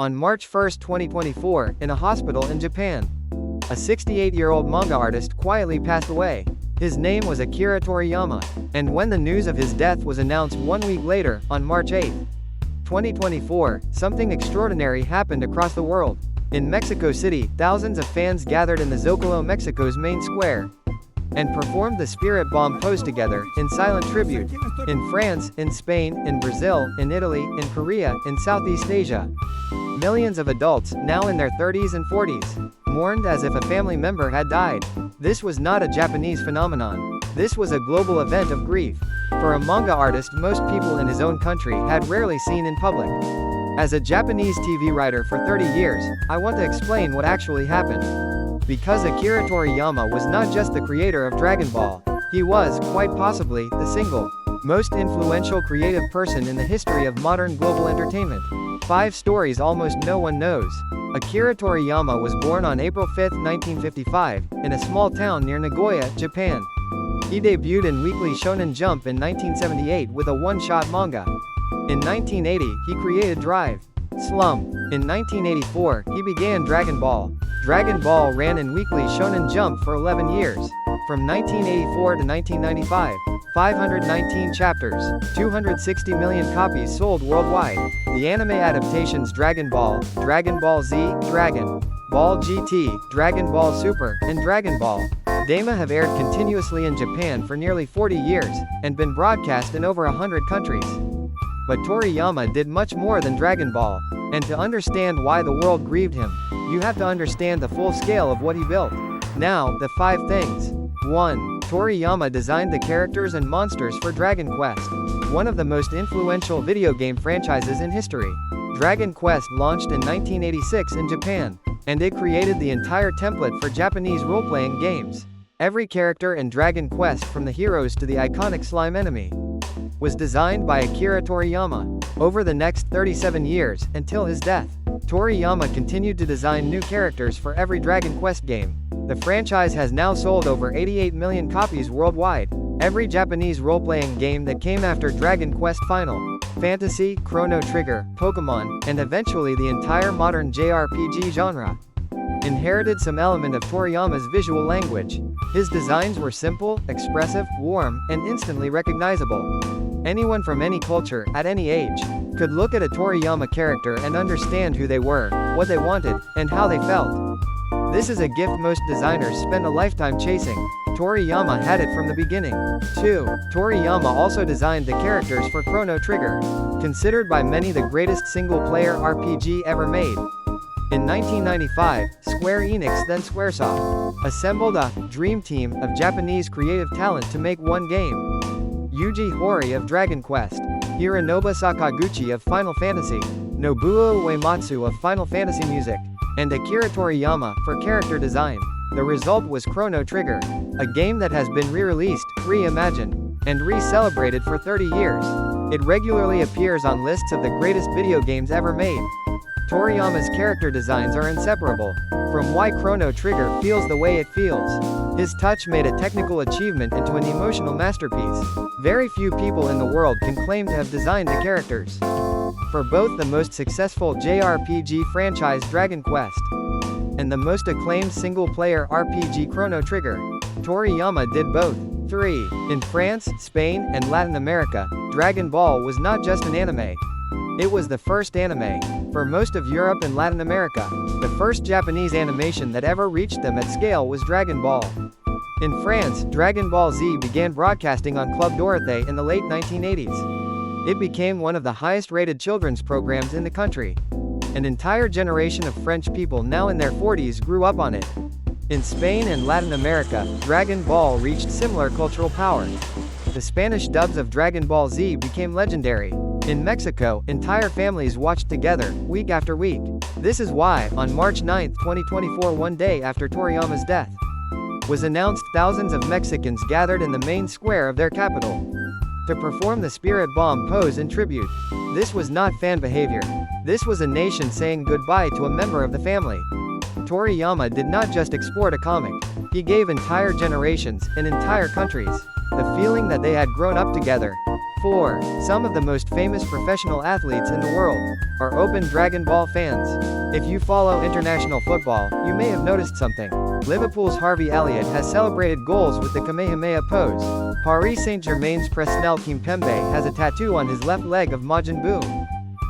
on March 1, 2024, in a hospital in Japan. A 68-year-old manga artist quietly passed away. His name was Akira Toriyama, and when the news of his death was announced 1 week later, on March 8, 2024, something extraordinary happened across the world. In Mexico City, thousands of fans gathered in the Zocalo, Mexico's main square, and performed the spirit bomb pose together, in silent tribute. In France, in Spain, in Brazil, in Italy, in Korea, in Southeast Asia, millions of adults, now in their 30s and 40s, mourned as if a family member had died. This was not a Japanese phenomenon. This was a global event of grief. For a manga artist most people in his own country had rarely seen in public. As a Japanese TV writer for 30 years, I want to explain what actually happened. Because Akira Toriyama was not just the creator of Dragon Ball, he was, quite possibly, the single most influential creative person in the history of modern global entertainment. 5 stories almost no one knows. Akira Toriyama was born on April 5, 1955, in a small town near Nagoya, Japan. He debuted in Weekly Shonen Jump in 1978 with a one-shot manga. In 1980, he created Drive Slump. In 1984, he began Dragon Ball. Dragon Ball ran in Weekly Shonen Jump for 11 years. From 1984 to 1995, 519 chapters, 260 million copies sold worldwide. The anime adaptations Dragon Ball, Dragon Ball Z, Dragon Ball GT, Dragon Ball Super, and Dragon Ball Daima have aired continuously in Japan for nearly 40 years, and been broadcast in over 100 countries. But Toriyama did much more than Dragon Ball, and to understand why the world grieved him, you have to understand the full scale of what he built. Now, the 5 things. 1. Toriyama designed the characters and monsters for Dragon Quest, one of the most influential video game franchises in history. Dragon Quest launched in 1986 in Japan, and it created the entire template for Japanese role-playing games. Every character in Dragon Quest, from the heroes to the iconic slime enemy, was designed by Akira Toriyama. Over the next 37 years, until his death, Toriyama continued to design new characters for every Dragon Quest game. The franchise has now sold over 88 million copies worldwide. Every Japanese role-playing game that came after Dragon Quest Final Fantasy, Chrono Trigger, Pokemon, and eventually the entire modern JRPG genre inherited some element of Toriyama's visual language. His designs were simple, expressive, warm, and instantly recognizable. Anyone from any culture, at any age, could look at a Toriyama character and understand who they were, what they wanted, and how they felt. This is a gift most designers spend a lifetime chasing. Toriyama had it from the beginning. 2. Toriyama also designed the characters for Chrono Trigger, considered by many the greatest single-player RPG ever made. In 1995, Square Enix, then Squaresoft, assembled a dream team of Japanese creative talent to make one game. Yuji Horii of Dragon Quest, Hironobu Sakaguchi of Final Fantasy, Nobuo Uematsu of Final Fantasy Music, and Akira Toriyama for character design. The result was Chrono Trigger, a game that has been re-released, reimagined, and re-celebrated for 30 years. It regularly appears on lists of the greatest video games ever made. Toriyama's character designs are inseparable from why Chrono Trigger feels the way it feels. His touch made a technical achievement into an emotional masterpiece. Very few people in the world can claim to have designed the characters for both the most successful JRPG franchise Dragon Quest and the most acclaimed single-player RPG Chrono Trigger. Toriyama did both. 3. In France, Spain, and Latin America, Dragon Ball was not just an anime. It was the first anime. For most of Europe and Latin America, the first Japanese animation that ever reached them at scale was Dragon Ball. In France, Dragon Ball Z began broadcasting on Club Dorothée in the late 1980s. It became one of the highest-rated children's programs in the country. An entire generation of French people now in their 40s grew up on it. In Spain and Latin America, Dragon Ball reached similar cultural power. The Spanish dubs of Dragon Ball Z became legendary. In Mexico, entire families watched together, week after week. This is why, on March 9, 2024, one day after Toriyama's death was announced, thousands of Mexicans gathered in the main square of their capital to perform the spirit bomb pose in tribute. This was not fan behavior. This was a nation saying goodbye to a member of the family. Toriyama did not just export a comic. He gave entire generations, and entire countries, the feeling that they had grown up together. 4. Some of the most famous professional athletes in the world are open Dragon Ball fans. If you follow international football, you may have noticed something. Liverpool's Harvey Elliott has celebrated goals with the Kamehameha pose. Paris Saint-Germain's Presnel Kimpembe has a tattoo on his left leg of Majin Buu,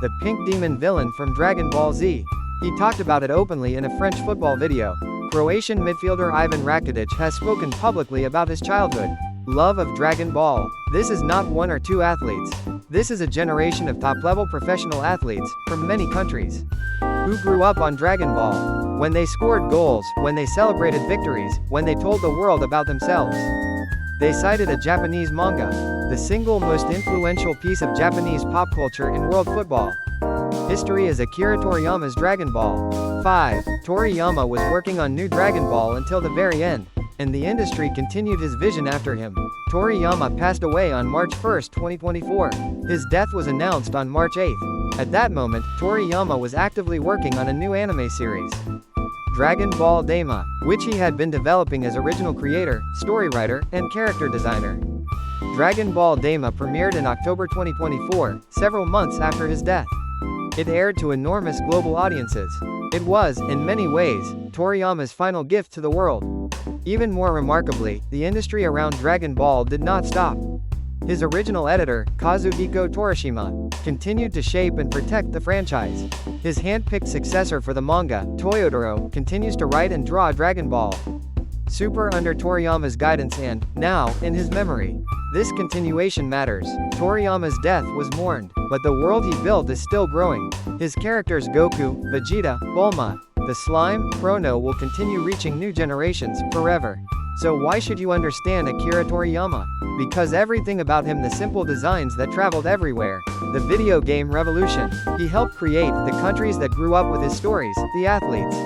the pink demon villain from Dragon Ball Z. He talked about it openly in a French football video. Croatian midfielder Ivan Rakitic has spoken publicly about his childhood love of Dragon Ball. This is not one or two athletes. This is a generation of top-level professional athletes, from many countries, who grew up on Dragon Ball. When they scored goals, when they celebrated victories, when they told the world about themselves, they cited a Japanese manga, the single most influential piece of Japanese pop culture in world football history is Akira Toriyama's Dragon Ball. 5. Toriyama was working on new Dragon Ball until the very end, and the industry continued his vision after him. Toriyama passed away on March 1, 2024. His death was announced on March 8. At that moment, Toriyama was actively working on a new anime series, Dragon Ball Daima, which he had been developing as original creator, story writer, and character designer. Dragon Ball Daima premiered in October 2024, several months after his death. It aired to enormous global audiences. It was, in many ways, Toriyama's final gift to the world. Even more remarkably, the industry around Dragon Ball did not stop. His original editor, Kazuhiko Torishima, continued to shape and protect the franchise. His hand-picked successor for the manga, Toyotaro, continues to write and draw Dragon Ball Super under Toriyama's guidance and, now, in his memory. This continuation matters. Toriyama's death was mourned, but the world he built is still growing. His characters Goku, Vegeta, Bulma, the slime, Chrono will continue reaching new generations, forever. So why should you understand Akira Toriyama? Because everything about him, the simple designs that traveled everywhere, the video game revolution. He helped create the countries that grew up with his stories, the athletes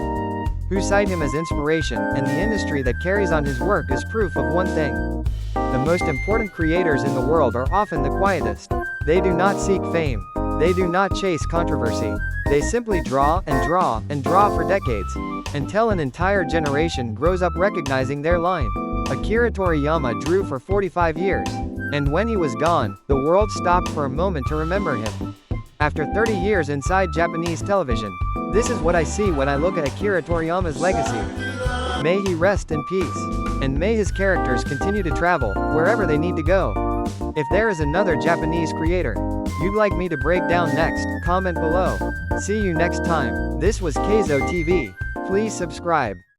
who cite him as inspiration, and the industry that carries on his work is proof of one thing. The most important creators in the world are often the quietest. They do not seek fame. They do not chase controversy. They simply draw and draw and draw for decades, until an entire generation grows up recognizing their line. Akira Toriyama drew for 45 years, and when he was gone, the world stopped for a moment to remember him. After 30 years inside Japanese television, this is what I see when I look at Akira Toriyama's legacy. May he rest in peace, and may his characters continue to travel wherever they need to go. If there is another Japanese creator you'd like me to break down next, comment below. See you next time. This was Keizo TV. Please subscribe.